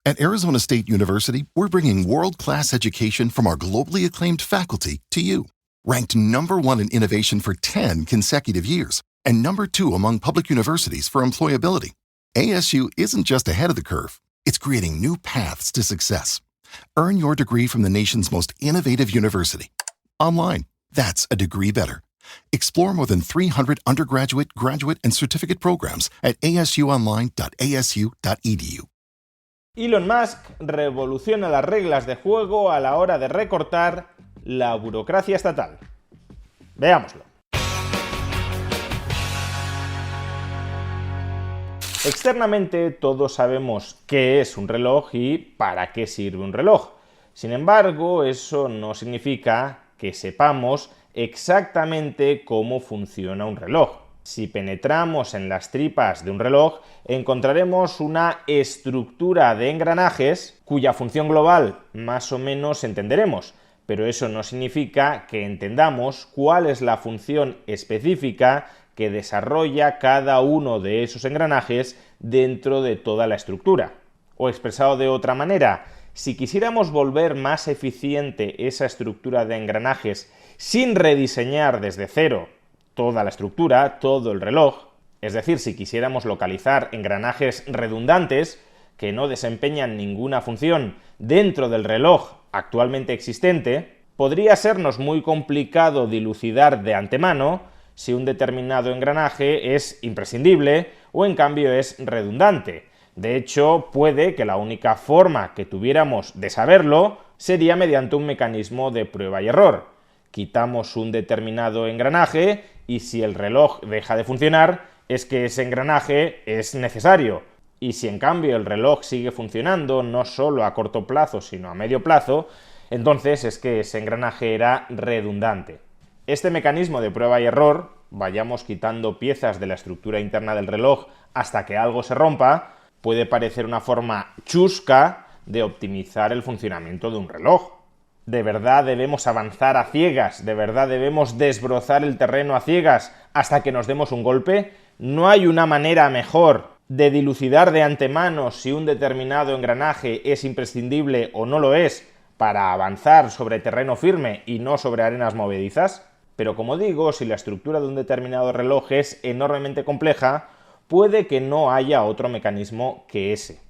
At Arizona State University, we're bringing world-class education from our globally acclaimed faculty to you. Ranked #1 in innovation for 10 consecutive years and #2 among public universities for employability, ASU isn't just ahead of the curve, it's creating new paths to success. Earn your degree from the nation's most innovative university. Online, that's a degree better. Explore more than 300 undergraduate, graduate, and certificate programs at asuonline.asu.edu. Elon Musk revoluciona las reglas de juego a la hora de recortar la burocracia estatal. Veámoslo. Externamente todos sabemos qué es un reloj y para qué sirve un reloj. Sin embargo, eso no significa que sepamos exactamente cómo funciona un reloj. Si penetramos en las tripas de un reloj, encontraremos una estructura de engranajes cuya función global más o menos entenderemos, pero eso no significa que entendamos cuál es la función específica que desarrolla cada uno de esos engranajes dentro de toda la estructura. O expresado de otra manera, si quisiéramos volver más eficiente esa estructura de engranajes sin rediseñar desde cero toda la estructura, todo el reloj, es decir, si quisiéramos localizar engranajes redundantes que no desempeñan ninguna función dentro del reloj actualmente existente, podría sernos muy complicado dilucidar de antemano si un determinado engranaje es imprescindible o en cambio es redundante. De hecho, puede que la única forma que tuviéramos de saberlo sería mediante un mecanismo de prueba y error. Quitamos un determinado engranaje y si el reloj deja de funcionar, es que ese engranaje es necesario. Y si en cambio el reloj sigue funcionando no solo a corto plazo, sino a medio plazo, entonces es que ese engranaje era redundante. Este mecanismo de prueba y error, vayamos quitando piezas de la estructura interna del reloj hasta que algo se rompa, puede parecer una forma chusca de optimizar el funcionamiento de un reloj. ¿De verdad debemos avanzar a ciegas? ¿De verdad debemos desbrozar el terreno a ciegas hasta que nos demos un golpe? ¿No hay una manera mejor de dilucidar de antemano si un determinado engranaje es imprescindible o no lo es para avanzar sobre terreno firme y no sobre arenas movedizas? Pero como digo, si la estructura de un determinado reloj es enormemente compleja, puede que no haya otro mecanismo que ese.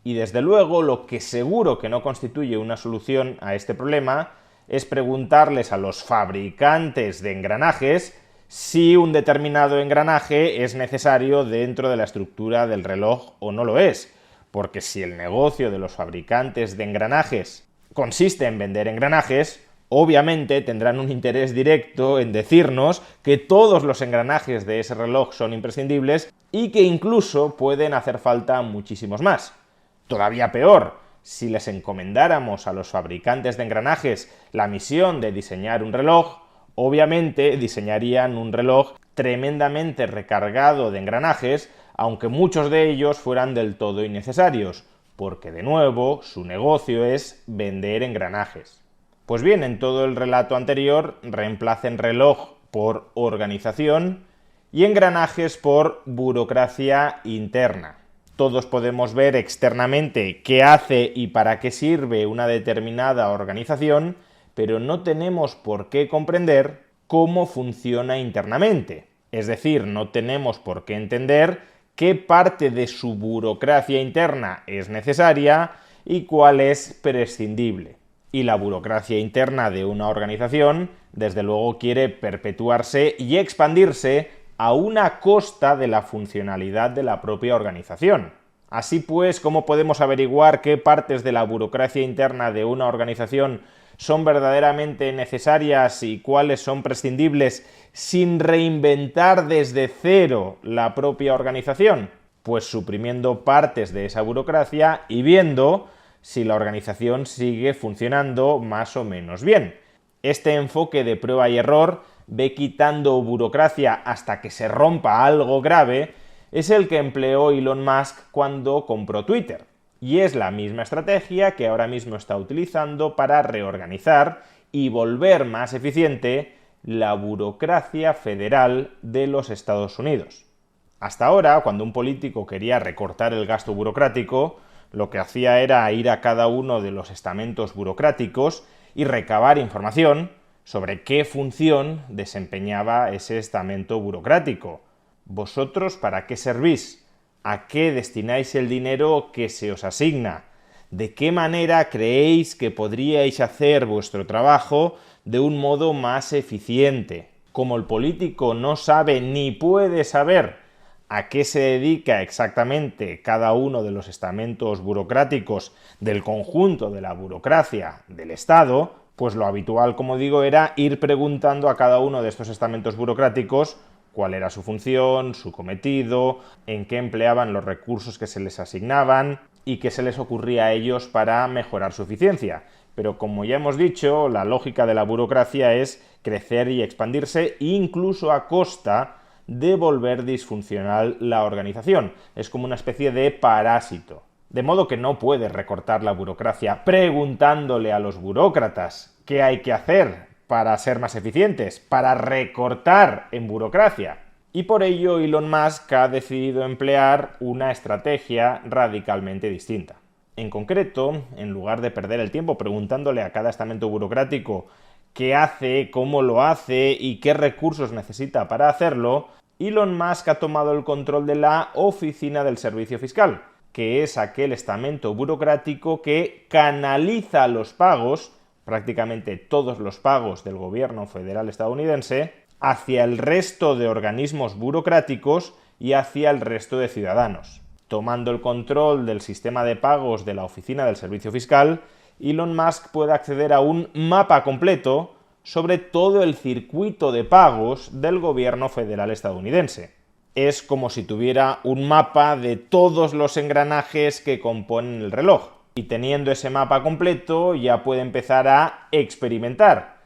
Y desde luego lo que seguro que no constituye una solución a este problema es preguntarles a los fabricantes de engranajes si un determinado engranaje es necesario dentro de la estructura del reloj o no lo es. Porque si el negocio de los fabricantes de engranajes consiste en vender engranajes, obviamente tendrán un interés directo en decirnos que todos los engranajes de ese reloj son imprescindibles y que incluso pueden hacer falta muchísimos más. Todavía peor, si les encomendáramos a los fabricantes de engranajes la misión de diseñar un reloj, obviamente diseñarían un reloj tremendamente recargado de engranajes, aunque muchos de ellos fueran del todo innecesarios, porque de nuevo su negocio es vender engranajes. Pues bien, en todo el relato anterior reemplacen reloj por organización y engranajes por burocracia interna. Todos podemos ver externamente qué hace y para qué sirve una determinada organización, pero no tenemos por qué comprender cómo funciona internamente. Es decir, no tenemos por qué entender qué parte de su burocracia interna es necesaria y cuál es prescindible. Y la burocracia interna de una organización, desde luego, quiere perpetuarse y expandirse a una costa de la funcionalidad de la propia organización. Así pues, ¿cómo podemos averiguar qué partes de la burocracia interna de una organización son verdaderamente necesarias y cuáles son prescindibles sin reinventar desde cero la propia organización? Pues suprimiendo partes de esa burocracia y viendo si la organización sigue funcionando más o menos bien. Este enfoque de prueba y error ve quitando burocracia hasta que se rompa algo grave es el que empleó Elon Musk cuando compró Twitter. Y es la misma estrategia que ahora mismo está utilizando para reorganizar y volver más eficiente la burocracia federal de los Estados Unidos. Hasta ahora, cuando un político quería recortar el gasto burocrático, lo que hacía era ir a cada uno de los estamentos burocráticos y recabar información sobre qué función desempeñaba ese estamento burocrático. ¿Vosotros para qué servís? ¿A qué destináis el dinero que se os asigna? ¿De qué manera creéis que podríais hacer vuestro trabajo de un modo más eficiente? Como el político no sabe ni puede saber a qué se dedica exactamente cada uno de los estamentos burocráticos del conjunto de la burocracia del Estado, pues lo habitual, como digo, era ir preguntando a cada uno de estos estamentos burocráticos cuál era su función, su cometido, en qué empleaban los recursos que se les asignaban y qué se les ocurría a ellos para mejorar su eficiencia. Pero como ya hemos dicho, la lógica de la burocracia es crecer y expandirse, incluso a costa de volver disfuncional la organización. Es como una especie de parásito. De modo que no puedes recortar la burocracia preguntándole a los burócratas qué hay que hacer para ser más eficientes, para recortar en burocracia. Y por ello Elon Musk ha decidido emplear una estrategia radicalmente distinta. En concreto, en lugar de perder el tiempo preguntándole a cada estamento burocrático qué hace, cómo lo hace y qué recursos necesita para hacerlo, Elon Musk ha tomado el control de la Oficina del Servicio Fiscal, que es aquel estamento burocrático que canaliza los pagos, prácticamente todos los pagos del gobierno federal estadounidense, hacia el resto de organismos burocráticos y hacia el resto de ciudadanos. Tomando el control del sistema de pagos de la Oficina del Servicio Fiscal, Elon Musk puede acceder a un mapa completo sobre todo el circuito de pagos del gobierno federal estadounidense. Es como si tuviera un mapa de todos los engranajes que componen el reloj. Y teniendo ese mapa completo ya puede empezar a experimentar.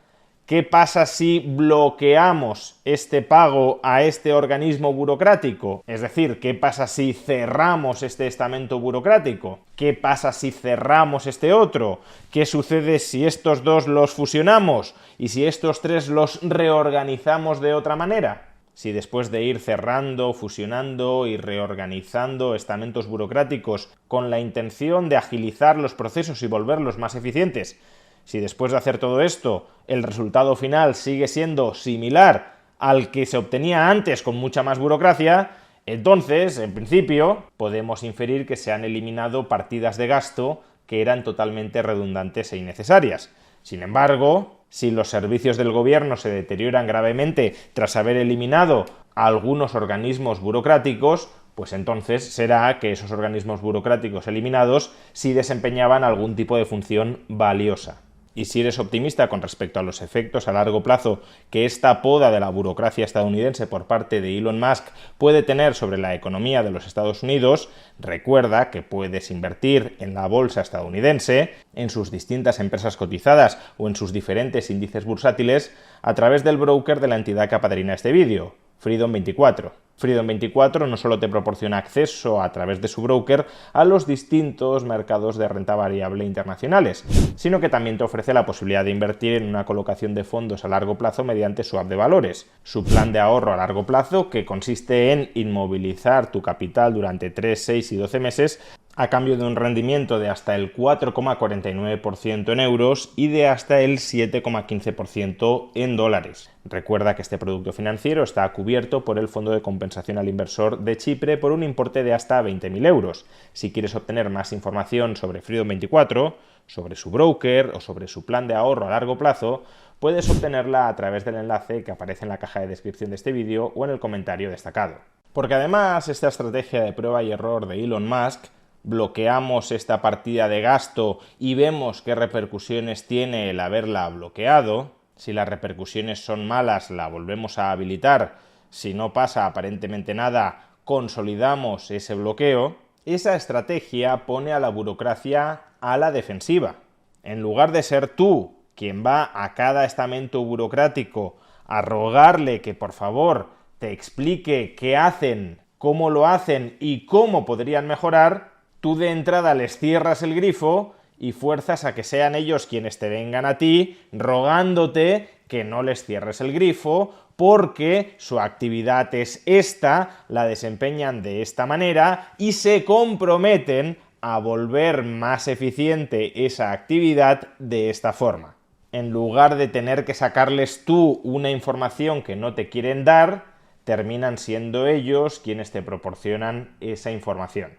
¿Qué pasa si bloqueamos este pago a este organismo burocrático? Es decir, ¿qué pasa si cerramos este estamento burocrático? ¿Qué pasa si cerramos este otro? ¿Qué sucede si estos dos los fusionamos? ¿Y si estos tres los reorganizamos de otra manera? Si después de ir cerrando, fusionando y reorganizando estamentos burocráticos con la intención de agilizar los procesos y volverlos más eficientes, si después de hacer todo esto el resultado final sigue siendo similar al que se obtenía antes con mucha más burocracia, entonces, en principio, podemos inferir que se han eliminado partidas de gasto que eran totalmente redundantes e innecesarias. Sin embargo, si los servicios del gobierno se deterioran gravemente tras haber eliminado a algunos organismos burocráticos, pues entonces será que esos organismos burocráticos eliminados sí desempeñaban algún tipo de función valiosa. Y si eres optimista con respecto a los efectos a largo plazo que esta poda de la burocracia estadounidense por parte de Elon Musk puede tener sobre la economía de los Estados Unidos, recuerda que puedes invertir en la bolsa estadounidense, en sus distintas empresas cotizadas o en sus diferentes índices bursátiles a través del broker de la entidad que apadrina este vídeo, Freedom24. Freedom24 no solo te proporciona acceso a través de su broker a los distintos mercados de renta variable internacionales, sino que también te ofrece la posibilidad de invertir en una colocación de fondos a largo plazo mediante swap de valores, su plan de ahorro a largo plazo que consiste en inmovilizar tu capital durante 3, 6 y 12 meses a cambio de un rendimiento de hasta el 4,49% en euros y de hasta el 7,15% en dólares. Recuerda que este producto financiero está cubierto por el Fondo de Compensación al Inversor de Chipre por un importe de hasta 20.000 euros. Si quieres obtener más información sobre Freedom24, sobre su broker o sobre su plan de ahorro a largo plazo, puedes obtenerla a través del enlace que aparece en la caja de descripción de este vídeo o en el comentario destacado. Porque además, esta estrategia de prueba y error de Elon Musk, bloqueamos esta partida de gasto y vemos qué repercusiones tiene el haberla bloqueado. Si las repercusiones son malas, la volvemos a habilitar. Si no pasa aparentemente nada, consolidamos ese bloqueo. Esa estrategia pone a la burocracia a la defensiva. En lugar de ser tú quien va a cada estamento burocrático a rogarle que por favor te explique qué hacen, cómo lo hacen y cómo podrían mejorar, tú de entrada les cierras el grifo y fuerzas a que sean ellos quienes te vengan a ti rogándote que no les cierres el grifo porque su actividad es esta, la desempeñan de esta manera y se comprometen a volver más eficiente esa actividad de esta forma. En lugar de tener que sacarles tú una información que no te quieren dar, terminan siendo ellos quienes te proporcionan esa información.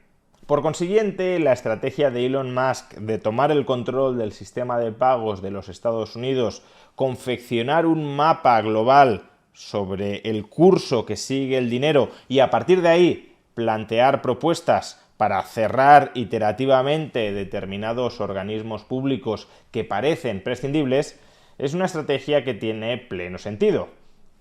Por consiguiente, la estrategia de Elon Musk de tomar el control del sistema de pagos de los Estados Unidos, confeccionar un mapa global sobre el curso que sigue el dinero y a partir de ahí plantear propuestas para cerrar iterativamente determinados organismos públicos que parecen prescindibles, es una estrategia que tiene pleno sentido.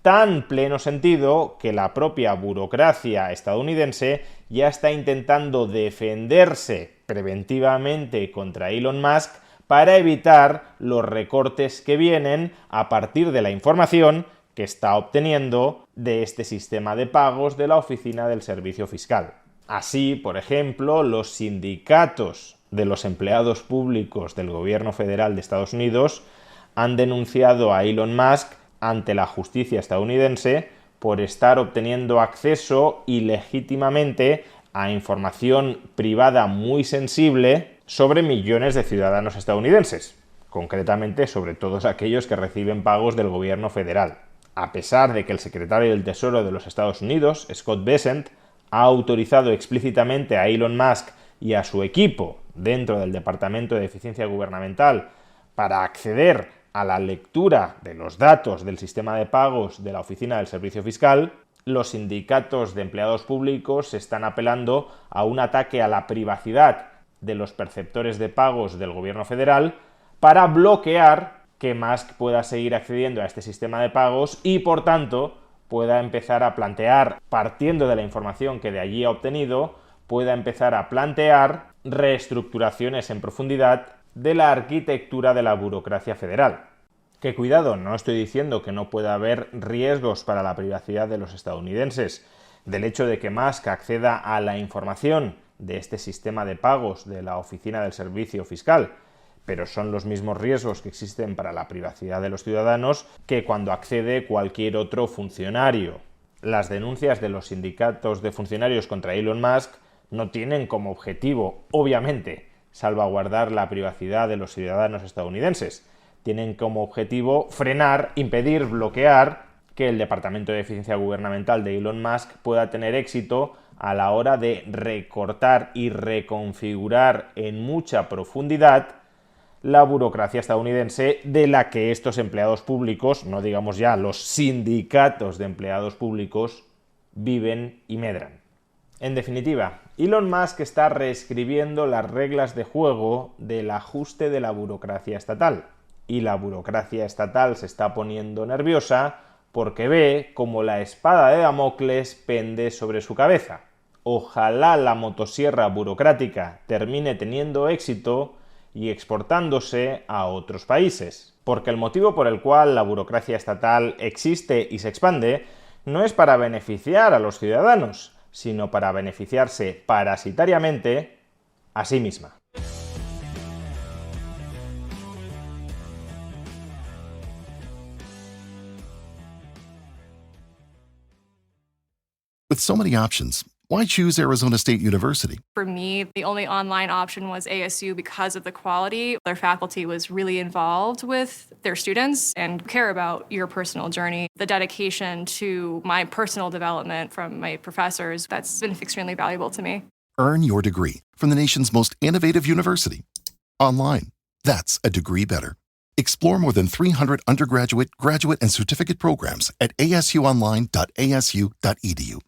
Tan pleno sentido que la propia burocracia estadounidense ya está intentando defenderse preventivamente contra Elon Musk para evitar los recortes que vienen a partir de la información que está obteniendo de este sistema de pagos de la Oficina del Servicio Fiscal. Así, por ejemplo, los sindicatos de los empleados públicos del gobierno federal de Estados Unidos han denunciado a Elon Musk ante la justicia estadounidense por estar obteniendo acceso ilegítimamente a información privada muy sensible sobre millones de ciudadanos estadounidenses, concretamente sobre todos aquellos que reciben pagos del gobierno federal. A pesar de que el secretario del Tesoro de los Estados Unidos, Scott Bessent, ha autorizado explícitamente a Elon Musk y a su equipo dentro del Departamento de Eficiencia Gubernamental para acceder a la lectura de los datos del sistema de pagos de la Oficina del Servicio Fiscal, los sindicatos de empleados públicos están apelando a un ataque a la privacidad de los perceptores de pagos del gobierno federal para bloquear que Musk pueda seguir accediendo a este sistema de pagos y, por tanto, pueda empezar a plantear, partiendo de la información que de allí ha obtenido, pueda empezar a plantear reestructuraciones en profundidad de la arquitectura de la burocracia federal. Que cuidado, no estoy diciendo que no pueda haber riesgos para la privacidad de los estadounidenses, del hecho de que Musk acceda a la información de este sistema de pagos de la Oficina del Servicio Fiscal, pero son los mismos riesgos que existen para la privacidad de los ciudadanos que cuando accede cualquier otro funcionario. Las denuncias de los sindicatos de funcionarios contra Elon Musk no tienen como objetivo, obviamente, salvaguardar la privacidad de los ciudadanos estadounidenses. Tienen como objetivo frenar, impedir, bloquear que el Departamento de Eficiencia Gubernamental de Elon Musk pueda tener éxito a la hora de recortar y reconfigurar en mucha profundidad la burocracia estadounidense de la que estos empleados públicos, no digamos ya los sindicatos de empleados públicos, viven y medran. En definitiva, Elon Musk está reescribiendo las reglas de juego del ajuste de la burocracia estatal. Y la burocracia estatal se está poniendo nerviosa porque ve como la espada de Damocles pende sobre su cabeza. Ojalá la motosierra burocrática termine teniendo éxito y exportándose a otros países. Porque el motivo por el cual la burocracia estatal existe y se expande no es para beneficiar a los ciudadanos, sino para beneficiarse parasitariamente a sí misma. With so many options, why choose Arizona State University? For me, the only online option was ASU because of the quality. Their faculty was really involved with their students and care about your personal journey. The dedication to my personal development from my professors, that's been extremely valuable to me. Earn your degree from the nation's most innovative university. Online. That's a degree better. Explore more than 300 undergraduate, graduate, and certificate programs at asuonline.asu.edu.